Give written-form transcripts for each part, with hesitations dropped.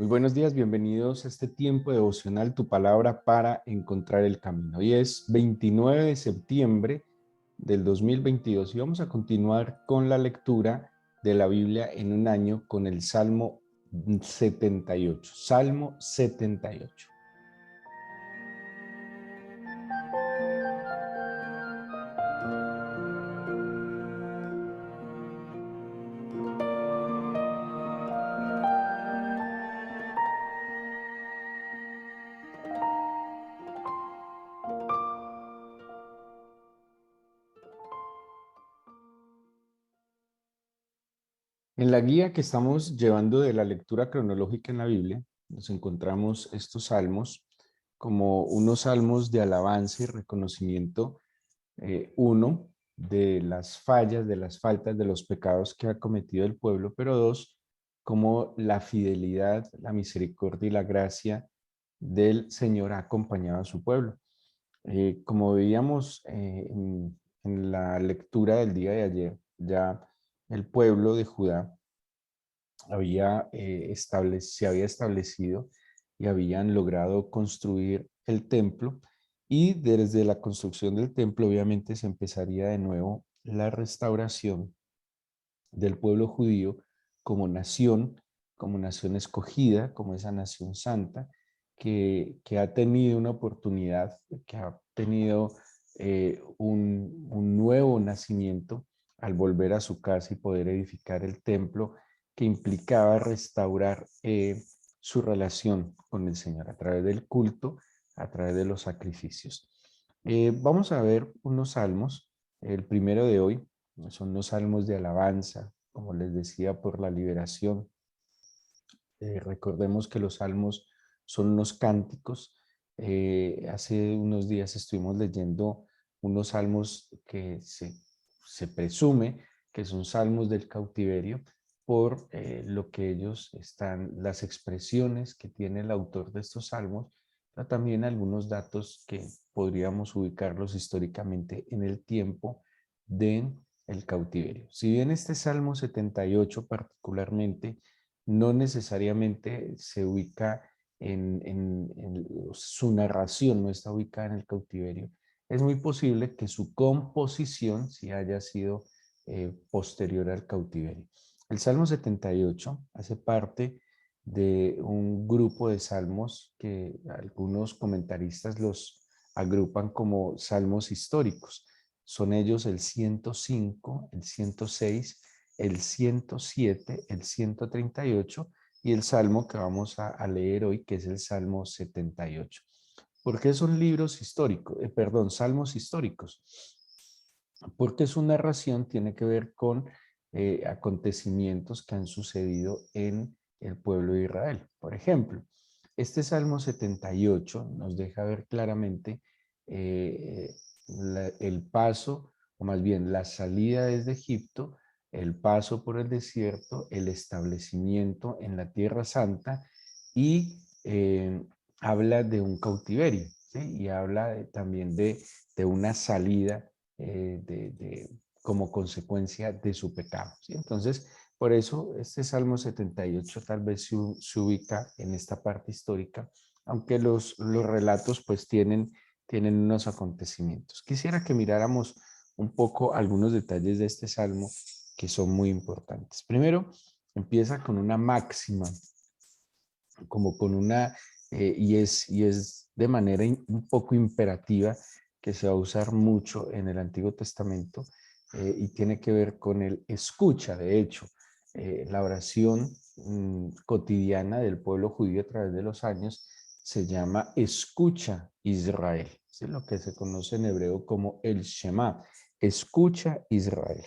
Muy buenos días, bienvenidos a este tiempo devocional, tu palabra para encontrar el camino. Hoy es 29 de septiembre del 2022 y vamos a continuar con la lectura de la Biblia en un año con el Salmo 78. Salmo 78. En la guía que estamos llevando de la lectura cronológica en la Biblia, nos encontramos estos salmos como unos salmos de alabanza y reconocimiento, uno, de las fallas, de las faltas, de los pecados que ha cometido el pueblo, pero dos, como la fidelidad, la misericordia y la gracia del Señor ha acompañado a su pueblo. Como veíamos en la lectura del día de ayer, ya el pueblo de Judá se había establecido y habían logrado construir el templo, y desde la construcción del templo obviamente se empezaría de nuevo la restauración del pueblo judío como nación escogida, como esa nación santa, que ha tenido una oportunidad, que ha tenido un nuevo nacimiento al volver a su casa y poder edificar el templo, que implicaba restaurar su relación con el Señor a través del culto, a través de los sacrificios. Vamos a ver unos salmos. El primero de hoy son los salmos de alabanza, como les decía, por la liberación. Recordemos que los salmos son unos cánticos. Hace unos días estuvimos leyendo unos salmos que se presume que son salmos del cautiverio por lo que ellos están, las expresiones que tiene el autor de estos salmos, pero también algunos datos que podríamos ubicarlos históricamente en el tiempo de el cautiverio. Si bien este Salmo 78 particularmente no necesariamente se ubica su narración, no está ubicada en el cautiverio, es muy posible que su composición sí haya sido posterior al cautiverio. El Salmo 78 hace parte de un grupo de salmos que algunos comentaristas los agrupan como salmos históricos. Son ellos el 105, el 106, el 107, el 138 y el salmo que vamos a leer hoy, que es el Salmo 78. ¿Por qué son libros históricos? Salmos históricos. Porque su narración tiene que ver con acontecimientos que han sucedido en el pueblo de Israel. Por ejemplo, este Salmo 78 nos deja ver claramente eh, el paso, o más bien la salida desde Egipto, el paso por el desierto, el establecimiento en la Tierra Santa, y habla de un cautiverio, ¿sí? Y habla también de una salida como consecuencia de su pecado, ¿sí? Entonces, por eso este Salmo 78 tal vez se ubica en esta parte histórica, aunque los relatos pues tienen unos acontecimientos. Quisiera que miráramos un poco algunos detalles de este Salmo que son muy importantes. Primero, empieza con una máxima, como con una, y es de manera un poco imperativa, que se va a usar mucho en el Antiguo Testamento, y tiene que ver con el escucha. De hecho, la oración cotidiana del pueblo judío a través de los años se llama escucha Israel, ¿sí? Lo que se conoce en hebreo como el Shema, escucha Israel.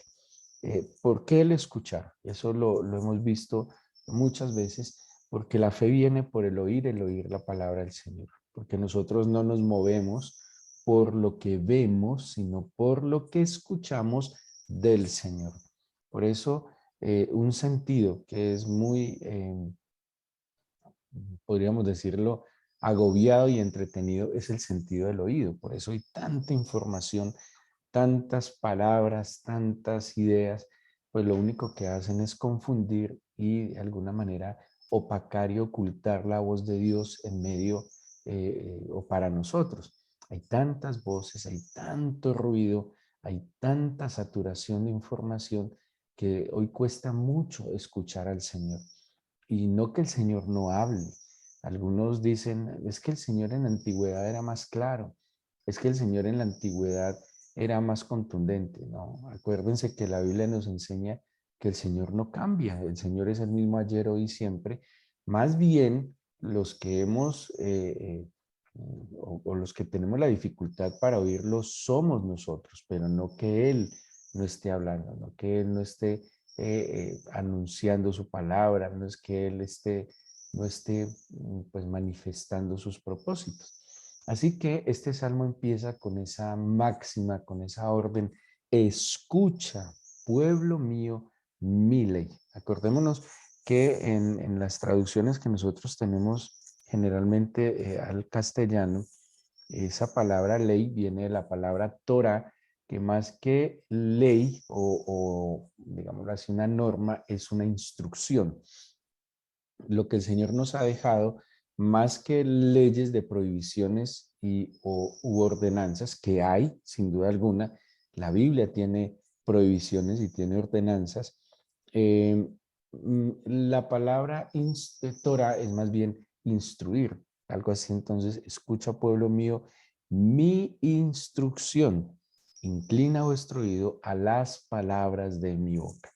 ¿Por qué el escuchar? Eso lo hemos visto muchas veces, porque la fe viene por el oír la palabra del Señor, porque nosotros no nos movemos por lo que vemos, sino por lo que escuchamos del Señor. Por eso, un sentido que es muy, podríamos decirlo, agobiado y entretenido es el sentido del oído. Por eso hay tanta información, tantas palabras, tantas ideas, pues lo único que hacen es confundir y de alguna manera opacar y ocultar la voz de Dios en medio o para nosotros. Hay tantas voces, hay tanto ruido, hay tanta saturación de información que hoy cuesta mucho escuchar al Señor. Y no que el Señor no hable. Algunos dicen, es que el Señor en la antigüedad era más claro, es que el Señor en la antigüedad era más contundente, ¿no? Acuérdense que la Biblia nos enseña que el Señor no cambia, el Señor es el mismo ayer, hoy y siempre. Más bien, los que hemos, o los que tenemos la dificultad para oírlo somos nosotros, pero no que Él no esté hablando, no que Él no esté anunciando su palabra, no es que Él no esté pues manifestando sus propósitos. Así que este salmo empieza con esa máxima, con esa orden: escucha, pueblo mío, mi ley. Acordémonos que en las traducciones que nosotros tenemos generalmente al castellano, esa palabra ley viene de la palabra Torah, que más que ley o digámoslo así, una norma, es una instrucción. Lo que el Señor nos ha dejado, más que leyes de prohibiciones u ordenanzas, que hay, sin duda alguna, la Biblia tiene prohibiciones y tiene ordenanzas. eh, la palabra Torah es más bien instruir, algo así. Entonces, escucha, pueblo mío, mi instrucción, inclina vuestro oído a las palabras de mi boca.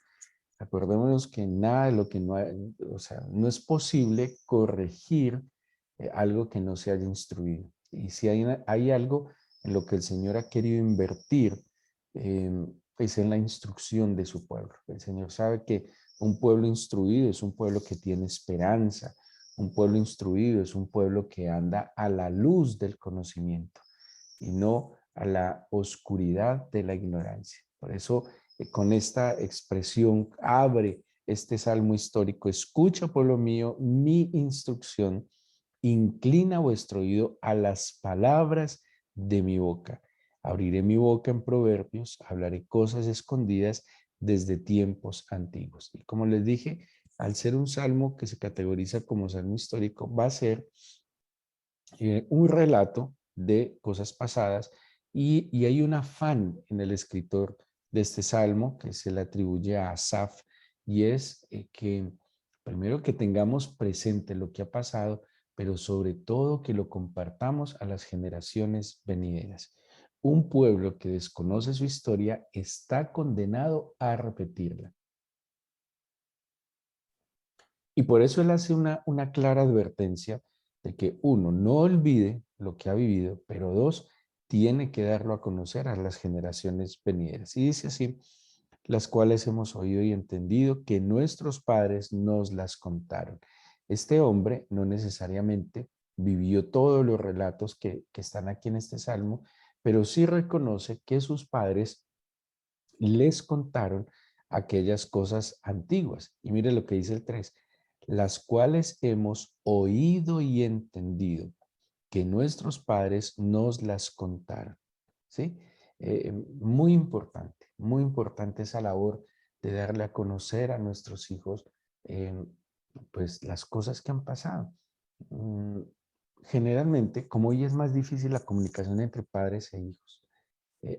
Acordémonos que nada de lo que no hay, o sea, no es posible corregir algo que no se haya instruido. Y si hay algo en lo que el Señor ha querido invertir, eh, es en la instrucción de su pueblo. El Señor sabe que un pueblo instruido es un pueblo que tiene esperanza. Un pueblo instruido es un pueblo que anda a la luz del conocimiento y no a la oscuridad de la ignorancia. Por eso, con esta expresión abre este salmo histórico: escucha, pueblo mío, mi instrucción, inclina vuestro oído a las palabras de mi boca. Abriré mi boca en proverbios, hablaré cosas escondidas desde tiempos antiguos. Y como les dije, al ser un salmo que se categoriza como salmo histórico, va a ser un relato de cosas pasadas, y hay un afán en el escritor de este salmo que se le atribuye a Asaf, y es que primero que tengamos presente lo que ha pasado, pero sobre todo que lo compartamos a las generaciones venideras. Un pueblo que desconoce su historia está condenado a repetirla. Y por eso él hace una clara advertencia de que uno, no olvide lo que ha vivido, pero dos, tiene que darlo a conocer a las generaciones venideras. Y dice así: las cuales hemos oído y entendido que nuestros padres nos las contaron. Este hombre no necesariamente vivió todos los relatos que están aquí en este salmo, pero sí reconoce que sus padres les contaron aquellas cosas antiguas. Y mire lo que dice el 3: las cuales hemos oído y entendido que nuestros padres nos las contaron. ¿Sí? Muy importante esa labor de darle a conocer a nuestros hijos eh, pues las cosas que han pasado. Mm, Generalmente, como hoy es más difícil la comunicación entre padres e hijos,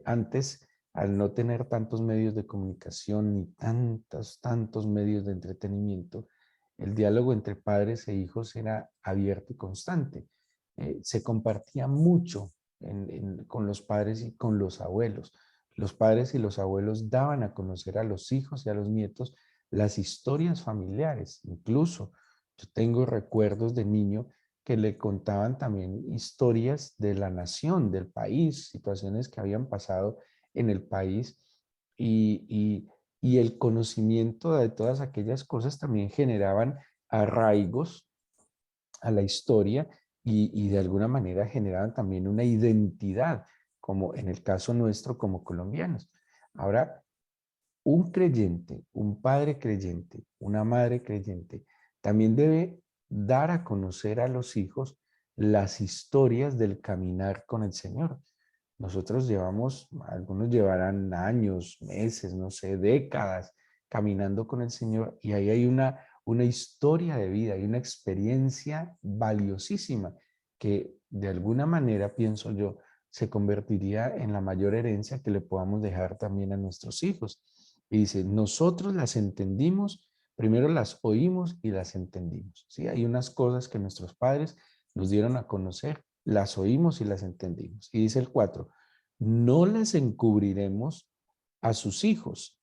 antes, al no tener tantos medios de comunicación ni tantos medios de entretenimiento, el diálogo entre padres e hijos era abierto y constante. Se compartía mucho con los padres y con los abuelos. Los padres y los abuelos daban a conocer a los hijos y a los nietos las historias familiares. Incluso yo tengo recuerdos de niño que le contaban también historias de la nación, del país, situaciones que habían pasado en el país, y el conocimiento de todas aquellas cosas también generaban arraigos a la historia, y de alguna manera generaban también una identidad, como en el caso nuestro como colombianos. Ahora, un creyente, un padre creyente, una madre creyente, también debe dar a conocer a los hijos las historias del caminar con el Señor. Nosotros llevamos, algunos llevarán años, meses, no sé, décadas caminando con el Señor, y ahí hay una historia de vida y una experiencia valiosísima que de alguna manera, pienso yo, se convertiría en la mayor herencia que le podamos dejar también a nuestros hijos. Y dice, nosotros las entendimos, primero las oímos y las entendimos. ¿Sí? Hay unas cosas que nuestros padres nos dieron a conocer, las oímos y las entendimos. Y dice el 4, no las encubriremos a sus hijos,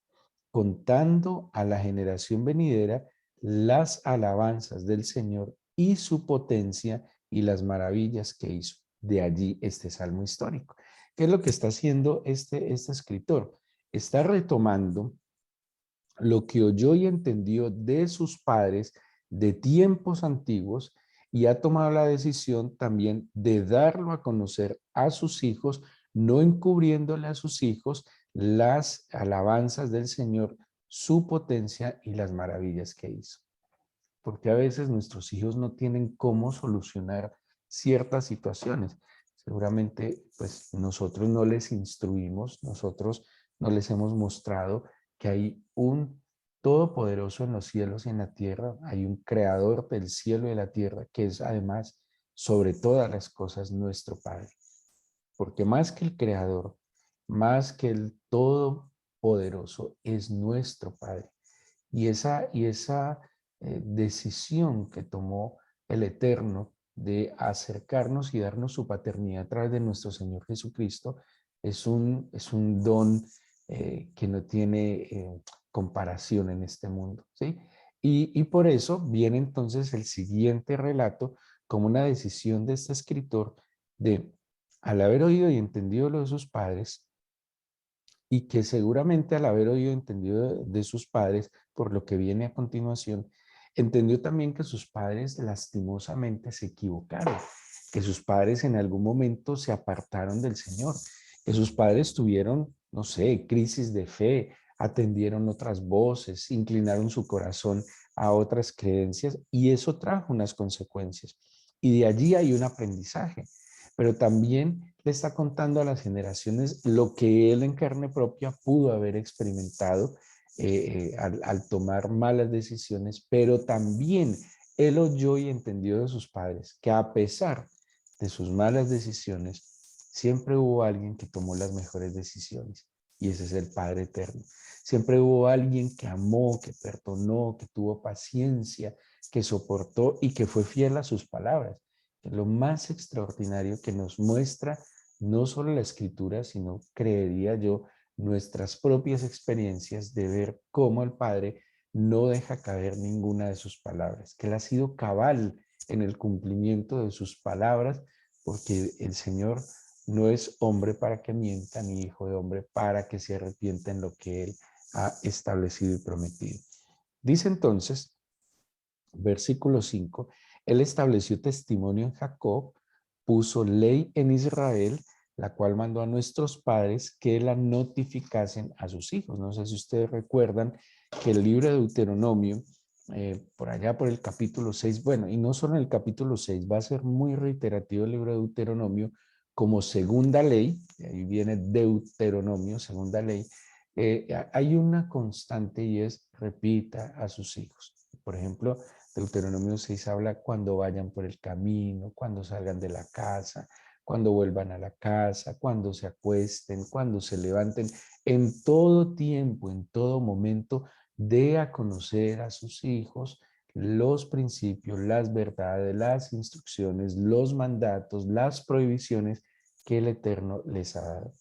contando a la generación venidera las alabanzas del Señor y su potencia y las maravillas que hizo. De allí este salmo histórico. ¿Qué es lo que está haciendo este escritor? Está retomando lo que oyó y entendió de sus padres de tiempos antiguos y ha tomado la decisión también de darlo a conocer a sus hijos, no encubriéndole a sus hijos las alabanzas del Señor, su potencia y las maravillas que hizo. Porque a veces nuestros hijos no tienen cómo solucionar ciertas situaciones. Seguramente, pues nosotros no les instruimos, nosotros no les hemos mostrado que hay un todopoderoso en los cielos y en la tierra, hay un creador del cielo y de la tierra, que es además, sobre todas las cosas, nuestro Padre. Porque más que el creador, más que el todopoderoso, es nuestro Padre. Y esa decisión que tomó el Eterno de acercarnos y darnos su paternidad a través de nuestro Señor Jesucristo es un don que no tiene comparación en este mundo, ¿sí? Y por eso viene entonces el siguiente relato como una decisión de este escritor de, al haber oído y entendido lo de sus padres, y que seguramente al haber oído y entendido de sus padres, por lo que viene a continuación, entendió también que sus padres lastimosamente se equivocaron, que sus padres en algún momento se apartaron del Señor, que sus padres tuvieron, no sé, crisis de fe, atendieron otras voces, inclinaron su corazón a otras creencias y eso trajo unas consecuencias. Y de allí hay un aprendizaje, pero también le está contando a las generaciones lo que él en carne propia pudo haber experimentado al tomar malas decisiones, pero también él oyó y entendió de sus padres que a pesar de sus malas decisiones, siempre hubo alguien que tomó las mejores decisiones y ese es el Padre Eterno. Siempre hubo alguien que amó, que perdonó, que tuvo paciencia, que soportó y que fue fiel a sus palabras. Lo más extraordinario que nos muestra no solo la escritura, sino, creería yo, nuestras propias experiencias de ver cómo el Padre no deja caer ninguna de sus palabras, que él ha sido cabal en el cumplimiento de sus palabras, porque el Señor no es hombre para que mienta, ni hijo de hombre para que se arrepienta en lo que él ha establecido y prometido. Dice entonces, versículo 5, él estableció testimonio en Jacob, puso ley en Israel, la cual mandó a nuestros padres que la notificasen a sus hijos. No sé si ustedes recuerdan que el libro de Deuteronomio, por allá por el capítulo 6, bueno, y no solo en el capítulo 6, va a ser muy reiterativo el libro de Deuteronomio como segunda ley, ahí viene Deuteronomio, segunda ley, hay una constante y es repita a sus hijos. Por ejemplo, Deuteronomio 6 habla cuando vayan por el camino, cuando salgan de la casa, cuando vuelvan a la casa, cuando se acuesten, cuando se levanten, en todo tiempo, en todo momento, dé a conocer a sus hijos los principios, las verdades, las instrucciones, los mandatos, las prohibiciones que el Eterno les ha dado.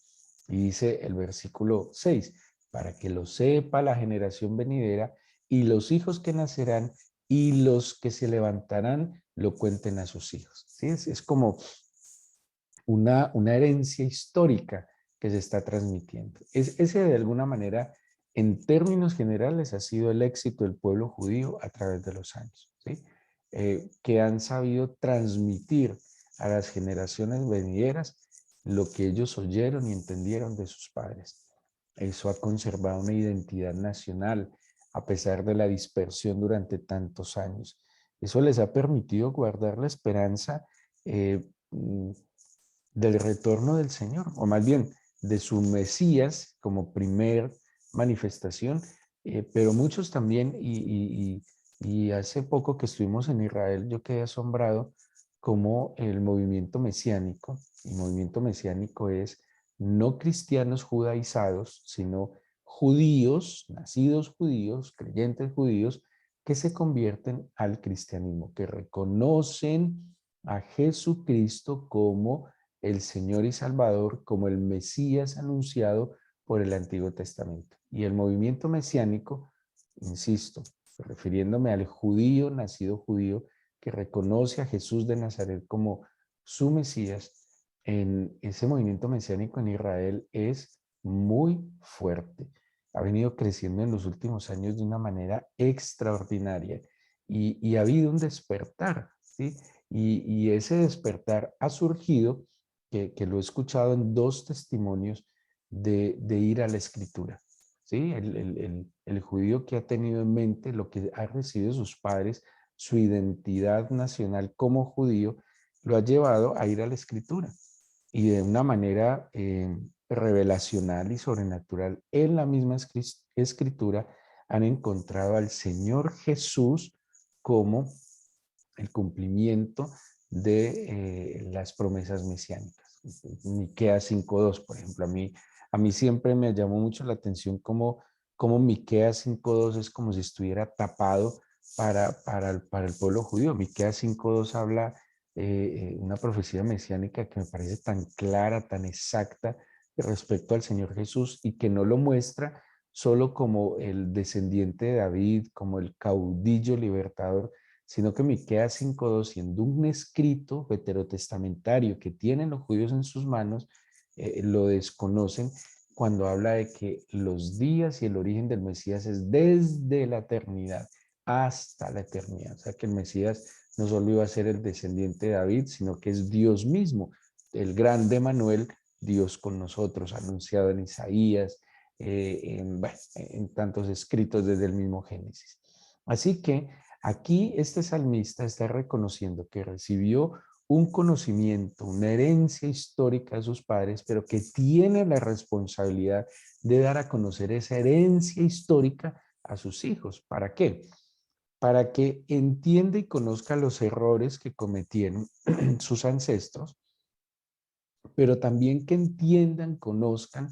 Y dice el versículo 6, para que lo sepa la generación venidera y los hijos que nacerán y los que se levantarán lo cuenten a sus hijos. ¿Sí? Es como una herencia histórica que se está transmitiendo. Ese de alguna manera, en términos generales, ha sido el éxito del pueblo judío a través de los años, ¿sí? Que han sabido transmitir a las generaciones venideras lo que ellos oyeron y entendieron de sus padres. Eso ha conservado una identidad nacional a pesar de la dispersión durante tantos años. Eso les ha permitido guardar la esperanza del retorno del Señor, o más bien de su Mesías como primer manifestación, pero muchos también, y Y hace poco que estuvimos en Israel, yo quedé asombrado como el movimiento mesiánico, el movimiento mesiánico es no cristianos judaizados, sino judíos, nacidos judíos, creyentes judíos, que se convierten al cristianismo, que reconocen a Jesucristo como el Señor y Salvador, como el Mesías anunciado por el Antiguo Testamento. Y el movimiento mesiánico, insisto, refiriéndome al judío, nacido judío, que reconoce a Jesús de Nazaret como su Mesías, en ese movimiento mesiánico en Israel es muy fuerte. Ha venido creciendo en los últimos años de una manera extraordinaria y ha habido un despertar, ¿sí? Y ese despertar ha surgido, que lo he escuchado en dos testimonios, de ir a la escritura. ¿Sí? El judío que ha tenido en mente lo que ha recibido de sus padres, su identidad nacional como judío, lo ha llevado a ir a la escritura. Y de una manera revelacional y sobrenatural, en la misma escritura han encontrado al Señor Jesús como el cumplimiento de las promesas mesiánicas. Miqueas 5:2, por ejemplo, a mí siempre me llamó mucho la atención como Miqueas 5:2 es como si estuviera tapado para el pueblo judío. Miqueas 5:2 habla una profecía mesiánica que me parece tan clara, tan exacta respecto al Señor Jesús y que no lo muestra solo como el descendiente de David, como el caudillo libertador, sino que Miqueas 5:2, siendo un escrito veterotestamentario que tienen los judíos en sus manos, lo desconocen cuando habla de que los días y el origen del Mesías es desde la eternidad hasta la eternidad. O sea que el Mesías no solo iba a ser el descendiente de David, sino que es Dios mismo, el grande Manuel, Dios con nosotros, anunciado en Isaías, en tantos escritos desde el mismo Génesis. Así que aquí este salmista está reconociendo que recibió un conocimiento, una herencia histórica de sus padres, pero que tiene la responsabilidad de dar a conocer esa herencia histórica a sus hijos. ¿Para qué? Para que entienda y conozca los errores que cometieron sus ancestros, pero también que entiendan, conozcan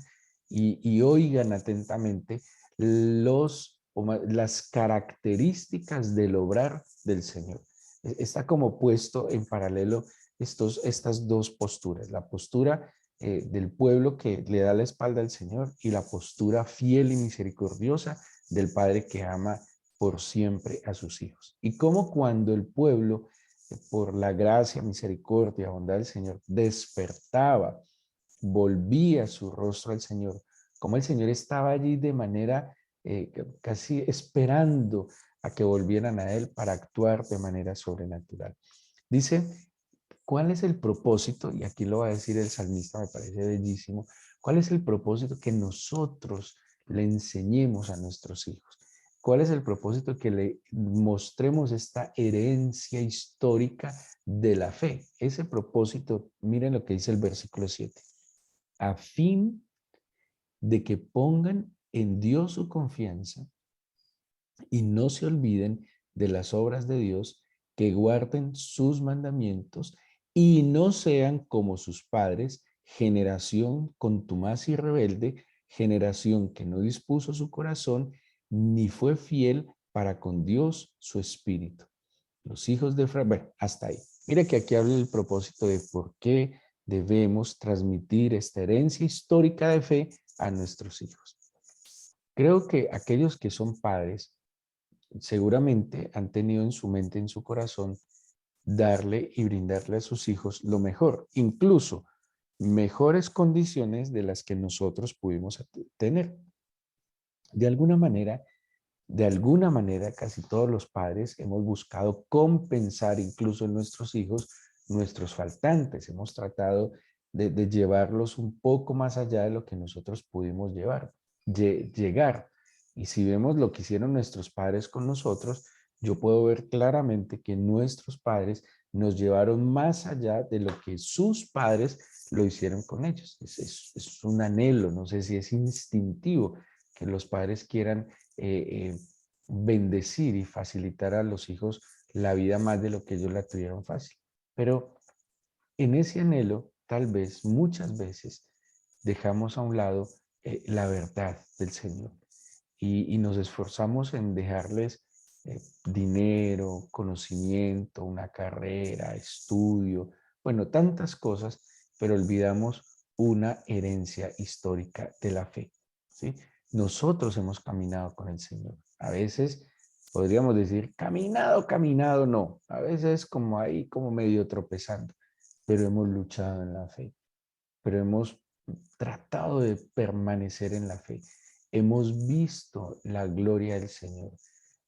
y oigan atentamente las características del obrar del Señor. Está como puesto en paralelo estas dos posturas, la postura del pueblo que le da la espalda al Señor y la postura fiel y misericordiosa del Padre que ama por siempre a sus hijos. Y como cuando el pueblo por la gracia, misericordia, bondad del Señor, despertaba, volvía su rostro al Señor, como el Señor estaba allí de manera casi esperando a que volvieran a Él para actuar de manera sobrenatural. Dice, ¿cuál es el propósito? Y aquí lo va a decir el salmista, me parece bellísimo. ¿Cuál es el propósito que nosotros le enseñemos a nuestros hijos? ¿Cuál es el propósito que le mostremos esta herencia histórica de la fe? Ese propósito, miren lo que dice el versículo 7, a fin de que pongan en Dios su confianza y no se olviden de las obras de Dios, que guarden sus mandamientos y no sean como sus padres, generación contumaz y rebelde, generación que no dispuso su corazón ni fue fiel para con Dios su espíritu. Los hijos de Efraín, bueno, hasta ahí. Mira que aquí habla el propósito de por qué debemos transmitir esta herencia histórica de fe a nuestros hijos. Creo que aquellos que son padres seguramente han tenido en su mente, en su corazón, darle y brindarle a sus hijos lo mejor, incluso mejores condiciones de las que nosotros pudimos tener. De alguna manera, casi todos los padres hemos buscado compensar incluso en nuestros hijos nuestros faltantes. Hemos tratado de llevarlos un poco más allá de lo que nosotros pudimos llegar. Y si vemos lo que hicieron nuestros padres con nosotros, yo puedo ver claramente que nuestros padres nos llevaron más allá de lo que sus padres lo hicieron con ellos. Es un anhelo, no sé si es instintivo, que los padres quieran bendecir y facilitar a los hijos la vida más de lo que ellos la tuvieron fácil. Pero en ese anhelo, tal vez, muchas veces, dejamos a un lado la verdad del Señor y nos esforzamos en dejarles dinero, conocimiento, una carrera, estudio, bueno, tantas cosas, pero olvidamos una herencia histórica de la fe, ¿sí? Nosotros hemos caminado con el Señor. A veces podríamos decir, caminado, caminado, no. A veces como ahí, como medio tropezando, pero hemos luchado en la fe, pero hemos tratado de permanecer en la fe. Hemos visto la gloria del Señor.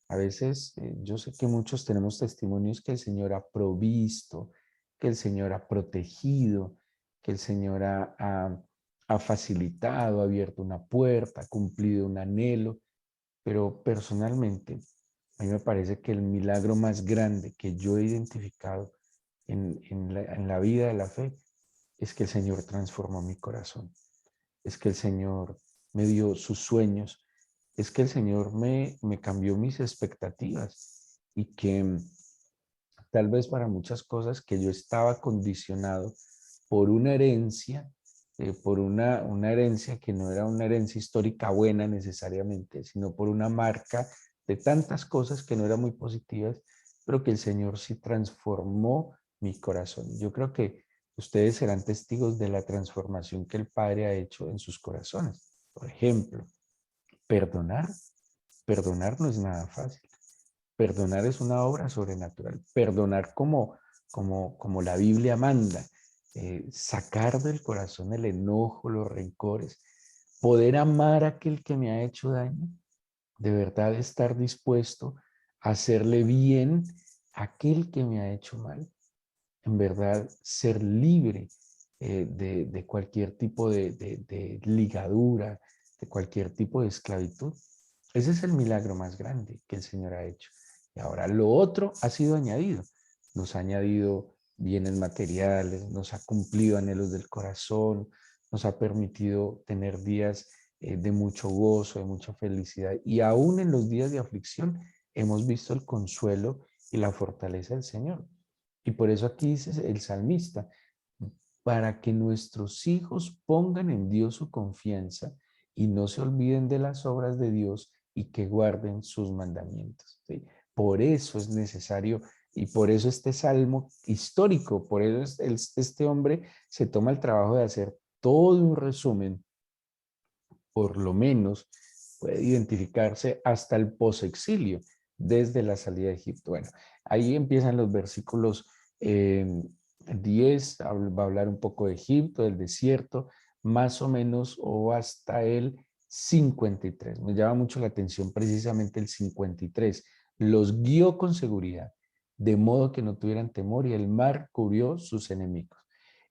A veces yo sé que muchos tenemos testimonios que el Señor ha provisto, que el Señor ha protegido, que el Señor ha facilitado, ha abierto una puerta, ha cumplido un anhelo, pero personalmente a mí me parece que el milagro más grande que yo he identificado en la vida de la fe es que el Señor transformó mi corazón, es que el Señor me dio sus sueños, es que el Señor me cambió mis expectativas y que tal vez para muchas cosas que yo estaba condicionado por una herencia, por una herencia que no era una herencia histórica buena necesariamente, sino por una marca de tantas cosas que no eran muy positivas, pero que el Señor sí transformó mi corazón. Yo creo que ustedes serán testigos de la transformación que el Padre ha hecho en sus corazones. Por ejemplo, perdonar. Perdonar no es nada fácil. Perdonar es una obra sobrenatural. Perdonar como la Biblia manda. Sacar del corazón el enojo, los rencores. Poder amar a aquel que me ha hecho daño. De verdad estar dispuesto a hacerle bien a aquel que me ha hecho mal. En verdad ser libre de cualquier tipo de ligadura, de cualquier tipo de esclavitud. Ese es el milagro más grande que el Señor ha hecho. Y ahora lo otro ha sido añadido. Nos ha añadido bienes materiales, nos ha cumplido anhelos del corazón, nos ha permitido tener días de mucho gozo, de mucha felicidad. Y aún en los días de aflicción hemos visto el consuelo y la fortaleza del Señor. Y por eso aquí dice el salmista, para que nuestros hijos pongan en Dios su confianza y no se olviden de las obras de Dios y que guarden sus mandamientos. ¿Sí? Por eso es necesario y por eso este salmo histórico, por eso este hombre se toma el trabajo de hacer todo un resumen, por lo menos puede identificarse hasta el posexilio, desde la salida de Egipto. Bueno, ahí empiezan los versículos 10, va a hablar un poco de Egipto, del desierto, más o menos, o hasta el 53. Me llama mucho la atención precisamente el 53. Los guió con seguridad, de modo que no tuvieran temor y el mar cubrió sus enemigos.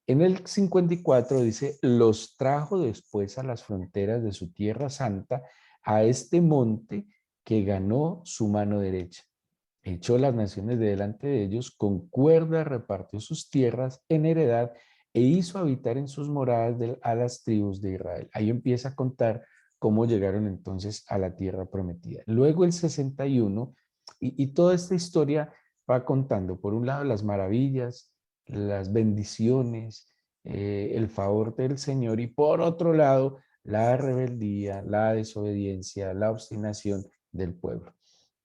En el 54 dice, los trajo después a las fronteras de su tierra santa, a este monte que ganó su mano derecha. Echó las naciones de delante de ellos, con cuerda repartió sus tierras en heredad e hizo habitar en sus moradas a las tribus de Israel. Ahí empieza a contar cómo llegaron entonces a la tierra prometida. Luego el 61, y toda esta historia va contando, por un lado, las maravillas, las bendiciones, el favor del Señor y por otro lado, la rebeldía, la desobediencia, la obstinación del pueblo.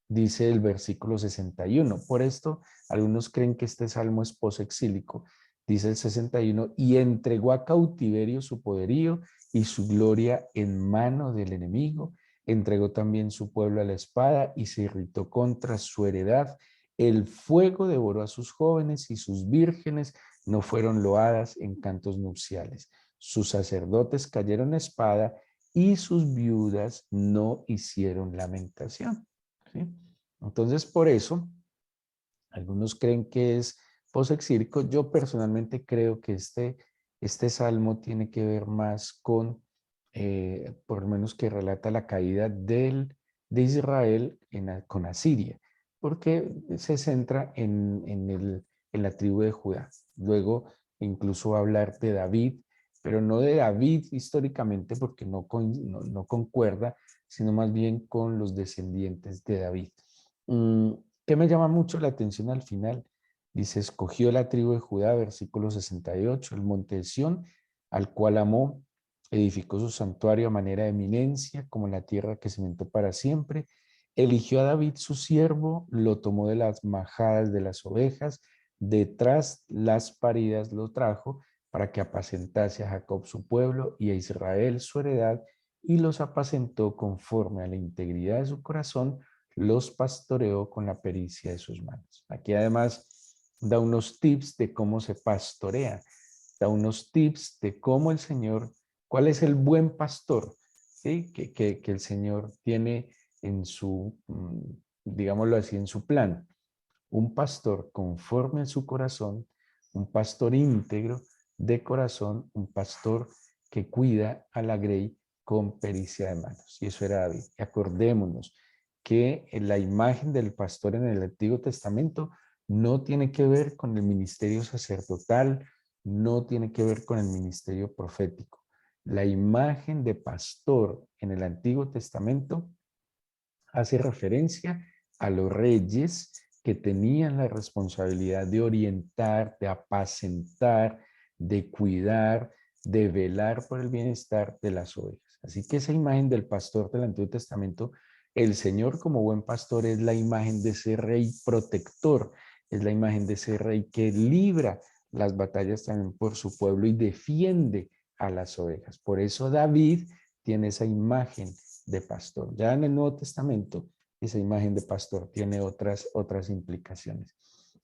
Dice el versículo 61. Por esto, algunos creen que este salmo es posexílico. Dice el 61, y entregó a cautiverio su poderío y su gloria en mano del enemigo. Entregó también su pueblo a la espada y se irritó contra su heredad. El fuego devoró a sus jóvenes y sus vírgenes no fueron loadas en cantos nupciales. Sus sacerdotes cayeron a espada y sus viudas no hicieron lamentación. ¿Sí? Entonces, por eso, algunos creen que es posexílico. Yo personalmente creo que este salmo tiene que ver más con, por lo menos que relata la caída de Israel con Asiria, porque se centra en la tribu de Judá. Luego incluso va a hablar de David, pero no de David históricamente porque no concuerda, sino más bien con los descendientes de David. Mm, ¿Qué me llama mucho la atención al final? Dice, escogió la tribu de Judá, versículo 68, el monte de Sión, al cual amó, edificó su santuario a manera de eminencia, como la tierra que cimentó para siempre. Eligió a David su siervo, lo tomó de las majadas de las ovejas, detrás las paridas lo trajo, para que apacentase a Jacob su pueblo y a Israel su heredad, y los apacentó conforme a la integridad de su corazón, los pastoreó con la pericia de sus manos. Aquí además da unos tips de cómo se pastorea, da unos tips de cómo el Señor, cuál es el buen pastor, ¿sí? Que el Señor tiene en su, digámoslo así, en su plan. Un pastor conforme a su corazón, un pastor íntegro de corazón, un pastor que cuida a la grey con pericia de manos. Y eso era David. Y acordémonos que la imagen del pastor en el Antiguo Testamento no tiene que ver con el ministerio sacerdotal, no tiene que ver con el ministerio profético. La imagen de pastor en el Antiguo Testamento hace referencia a los reyes que tenían la responsabilidad de orientar, de apacentar, de cuidar, de velar por el bienestar de las ovejas. Así que esa imagen del pastor del Antiguo Testamento, el Señor como buen pastor es la imagen de ese rey protector, es la imagen de ese rey que libra las batallas también por su pueblo y defiende a las ovejas. Por eso David tiene esa imagen de pastor. Ya en el Nuevo Testamento, esa imagen de pastor tiene otras implicaciones.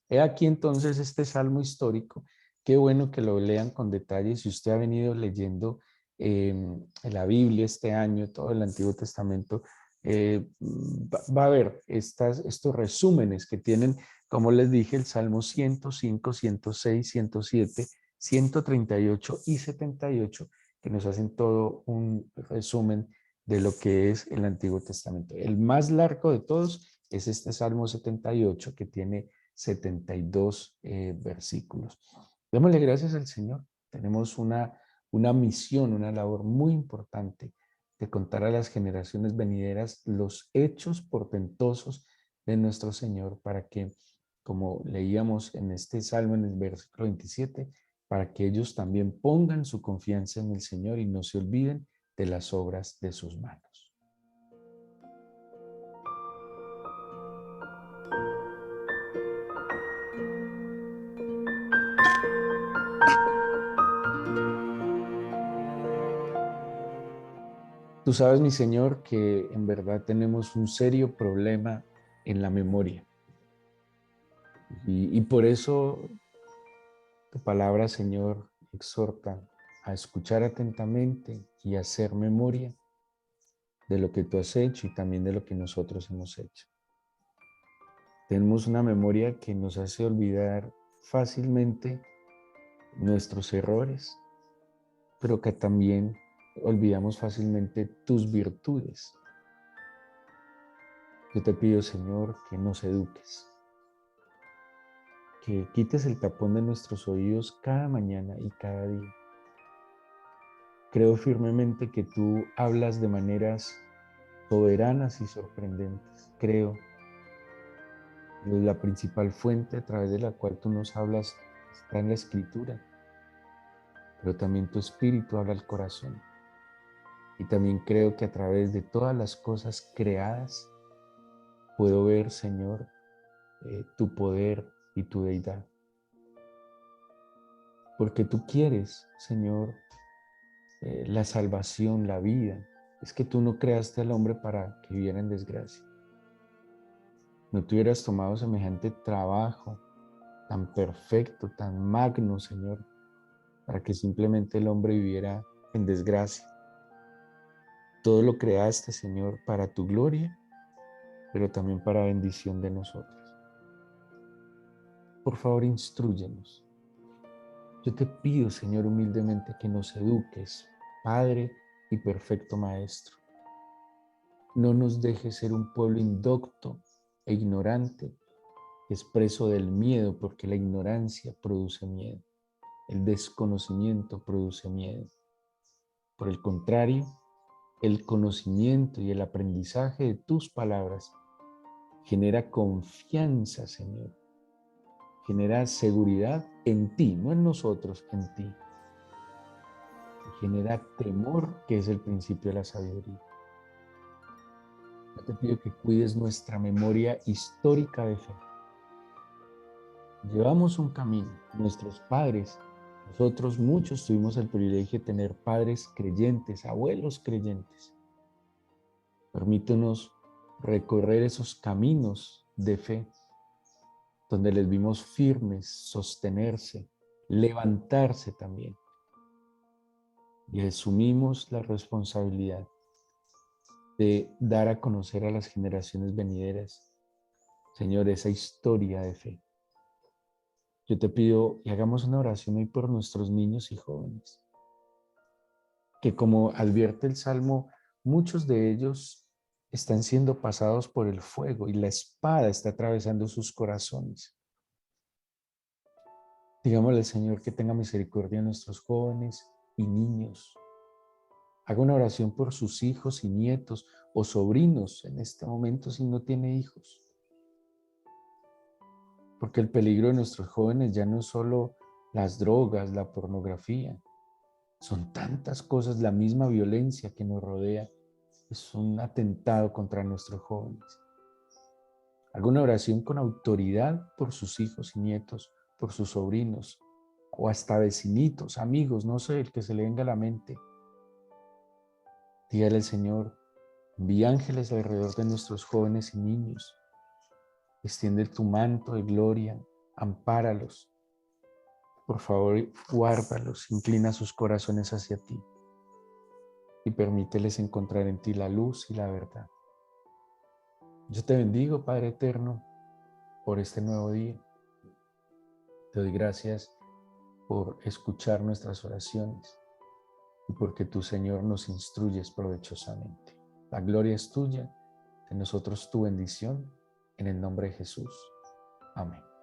He aquí entonces este salmo histórico. Qué bueno que lo lean con detalle. Si usted ha venido leyendo la Biblia este año, todo el Antiguo Testamento, va a ver estos resúmenes que tienen, como les dije, el Salmo 105, 106, 107, 138 y 78, que nos hacen todo un resumen de lo que es el Antiguo Testamento. El más largo de todos es este Salmo 78, que tiene 72 versículos. Démosle gracias al Señor. Tenemos una misión, una labor muy importante de contar a las generaciones venideras los hechos portentosos de nuestro Señor para que, como leíamos en este Salmo en el versículo 27, para que ellos también pongan su confianza en el Señor y no se olviden de las obras de sus manos. Tú sabes, mi Señor, que en verdad tenemos un serio problema en la memoria. Y por eso tu palabra, Señor, exhorta a escuchar atentamente y a hacer memoria de lo que tú has hecho y también de lo que nosotros hemos hecho. Tenemos una memoria que nos hace olvidar fácilmente nuestros errores, pero que también olvidamos fácilmente tus virtudes. Yo te pido, Señor, que nos eduques, que quites el tapón de nuestros oídos cada mañana y cada día. Creo firmemente que tú hablas de maneras soberanas y sorprendentes. Creo que la principal fuente a través de la cual tú nos hablas está en la Escritura, pero también tu Espíritu habla al corazón. Y también creo que a través de todas las cosas creadas puedo ver, Señor, tu poder y tu deidad. Porque tú quieres, Señor, la salvación, la vida. Es que tú no creaste al hombre para que viviera en desgracia. No te hubieras tomado semejante trabajo tan perfecto, tan magno, Señor, para que simplemente el hombre viviera en desgracia. Todo lo creaste, Señor, para tu gloria, pero también para bendición de nosotros. Por favor, instrúyenos. Yo te pido, Señor, humildemente que nos eduques, Padre y perfecto Maestro. No nos dejes ser un pueblo indocto e ignorante, expreso del miedo, porque la ignorancia produce miedo. El desconocimiento produce miedo. Por el contrario, El conocimiento y el aprendizaje de tus palabras genera confianza, Señor. Genera seguridad en ti, no en nosotros, en ti. Genera temor, que es el principio de la sabiduría. Yo te pido que cuides nuestra memoria histórica de fe. Llevamos un camino, nuestros padres, nosotros muchos tuvimos el privilegio de tener padres creyentes, abuelos creyentes. Permítenos recorrer esos caminos de fe, donde les vimos firmes, sostenerse, levantarse también. Y asumimos la responsabilidad de dar a conocer a las generaciones venideras, Señor, esa historia de fe. Yo te pido que hagamos una oración hoy por nuestros niños y jóvenes, que como advierte el Salmo, muchos de ellos están siendo pasados por el fuego y la espada está atravesando sus corazones. Digámosle al Señor que tenga misericordia de nuestros jóvenes y niños. Haga una oración por sus hijos y nietos o sobrinos en este momento si no tiene hijos. Porque el peligro de nuestros jóvenes ya no es solo las drogas, la pornografía. Son tantas cosas, la misma violencia que nos rodea. Es un atentado contra nuestros jóvenes. Haga una oración con autoridad por sus hijos y nietos, por sus sobrinos, o hasta vecinitos, amigos, no sé, el que se le venga a la mente. Dígale al Señor, envía ángeles alrededor de nuestros jóvenes y niños. Extiende tu manto de gloria, ampáralos. Por favor, guárdalos, inclina sus corazones hacia ti y permíteles encontrar en ti la luz y la verdad. Yo te bendigo, Padre eterno, por este nuevo día. Te doy gracias por escuchar nuestras oraciones y porque tú, Señor, nos instruyes provechosamente. La gloria es tuya, de nosotros tu bendición, en el nombre de Jesús. Amén.